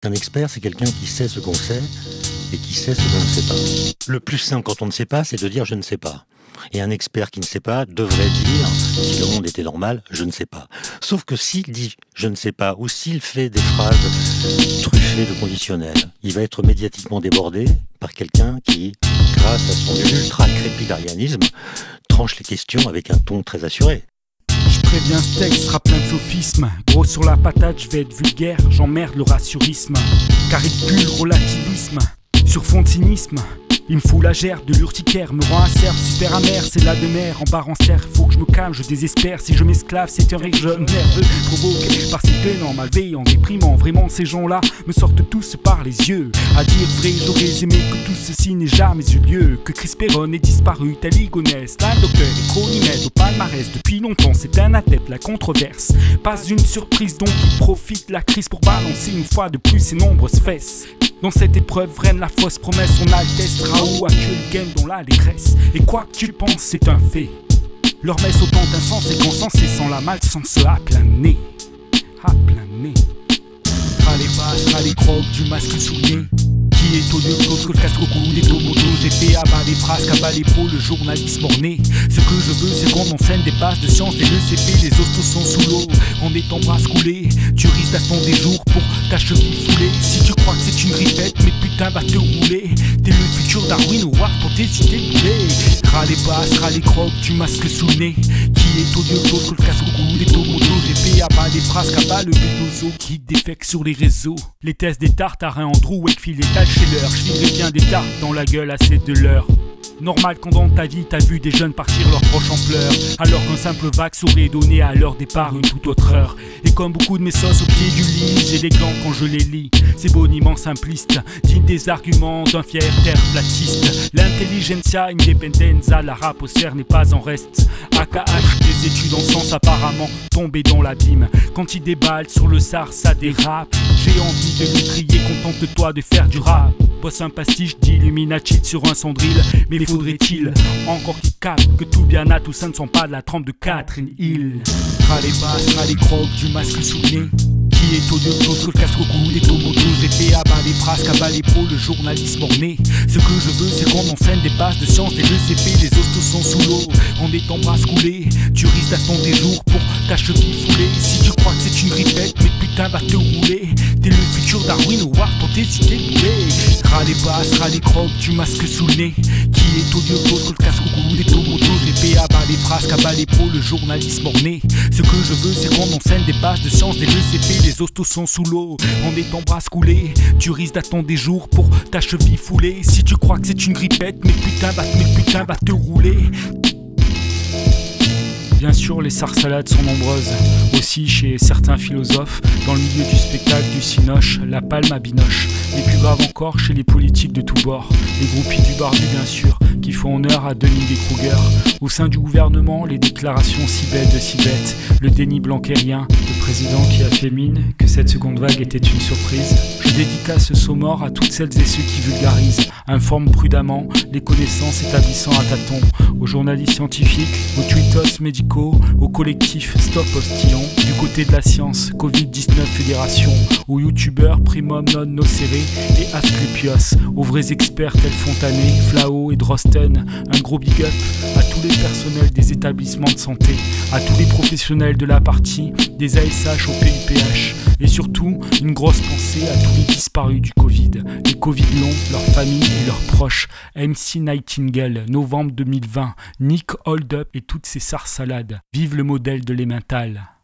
Un expert, c'est quelqu'un qui sait ce qu'on sait et qui sait ce qu'on ne sait pas. Le plus simple quand on ne sait pas, c'est de dire « je ne sais pas ». Et un expert qui ne sait pas devrait dire, si le monde était normal, je ne sais pas. Sauf que s'il dit je ne sais pas, ou s'il fait des phrases truffées de conditionnels, il va être médiatiquement débordé par quelqu'un qui, grâce à son ultra-crépidarianisme, tranche les questions avec un ton très assuré. Je préviens, ce texte sera plein de sophismes. Gros sur la patate, je vais être vulgaire, j'emmerde le rassurisme. Car il pue le relativisme, sur fond de cynisme. Il me fout la gère de l'urticaire, me rend acerbe, super amer, c'est la de mer, en barre en cerf, faut que je me calme, je désespère, si je m'esclave, c'est un rire jeune nerveux, provoqué par ces tenants malveillants, déprimants, vraiment ces gens-là me sortent tous par les yeux. À dire vrai, j'aurais aimé que tout ceci n'ait jamais eu lieu, que Chris Perron ait disparu, tel Igonès, la docteur et Chronimède au palmarès, depuis longtemps c'est un athlète, la controverse, pas une surprise donc il profite de la crise pour balancer une fois de plus ses nombreuses fesses. Dans cette épreuve, vraine la fausse promesse, son Altesse Raoult actuel game dans l'allégresse. Et quoi que tu penses, c'est un fait. Leur messe autant d'insens et consensé sans la malchance à plein nez. À plein nez. Ras les basses, ras les crocs du masque souillé. Qui est au lieu de cause que le casque au cou, des tomotos, GP, abat des phrases, cabas les pros, le journalisme orné. Ce que je veux, c'est qu'on enseigne des bases de sciences, des ECP, les hostos sont sous l'eau. En étant bras coulés, tu risques d'attendre des jours pour ta cheville foulée. Si tu crois que c'est une grippette, mais putain, va te rouler. T'es le futur Darwin ou Ward pour tes idées boulées. Ras les basses, ras les crocs, du masque sous le nez. Qui est au lieu de cause que le casque au cou, des tomotos, GP, abat des phrases, cabas le bédozo, qui défecte sur les réseaux. Les tests des tartarins, Andrew, Wakefield et Tal Scheller. Je filerai bien des tartes dans la gueule à ces de l'heure. Normal quand dans ta vie t'as vu des jeunes partir leurs proches en pleurs, alors qu'un simple vague saurait donner à leur départ une toute autre heure. Et comme beaucoup de mes sauces au pied du lit, j'ai des glands quand je les lis. C'est boniment simpliste, digne des arguments d'un fier terre platiste. L'intelligentsia independenza, la rap au cerf n'est pas en reste. AKH, des études en sens apparemment tombées dans l'abîme. Quand il déballe sur le sar, ça dérape. J'ai envie de lui crier, contente-toi de faire du rap. Bosse un pastiche d'Illuminati sur un cendril. Mais faudrait-il encore qu'il capte que tout bien à tout ça ne sont pas de la trempe de Catherine Hill. Ras les basses, ras les crocs, du masque sous le nez. Qui est au lieu de cause que le casque au cou, des tomotos, GP, abat des phrases, cabas les pros, le journalisme orné. Ce que je veux, c'est qu'on enseigne des bases de sciences, des ECP, les hostos sont sous l'eau. En étant bras coulés, tu risques d'attendre des jours pour ta cheville foulée. Si tu crois que c'est une grippette, mais putain, va te rouler. T'es le futur Darwin ou Ward pour tes idées boulées. Ras les basses, ras les crocs, du masque sous le nez. Qui est au lieu de cause que le casque au cou, des tomotos, GP, abat des phrases, cabas les pros, le journalisme orné. Ce que je veux, c'est qu'on enseigne des bases de sciences, des ECP, les hostos sont sous l'eau. En étant bras coulés, tu risques d'attendre des jours pour ta cheville foulée. Si tu crois que c'est une grippette, mais putain, va te rouler. Bien sûr, les sarsalades sont nombreuses, aussi chez certains philosophes, dans le milieu du spectacle, du cinoche, la palme à binoche. Et plus grave encore, chez les politiques de tous bords, les groupies du barbu bien sûr, qui font honneur à Denis et Kruger. Au sein du gouvernement, les déclarations si bêtes, le déni blanquérien, le président qui a fait mine que cette seconde vague était une surprise. Je dédicace ce mort à toutes celles et ceux qui vulgarisent, informent prudemment, les connaissances établissant à tâtons, aux journalistes scientifiques, aux tweetos médicaux, au collectif Stop Postillon, du côté de la science, Covid-19 Fédération, aux youtubeurs Primum Non Nocere et Asclepios, aux vrais experts tels Fontané, Flao et Drosten. Un gros big up à tous les personnels des établissements de santé, à tous les professionnels de la partie, des ASH au PUPH, et surtout une grosse pensée à tous les disparus du Covid, les Covid longs, leurs familles et leurs proches. MC Nightingale, novembre 2020, Nick Hold Up et toutes ces sarsalades. Vive le modèle de l'Emmental.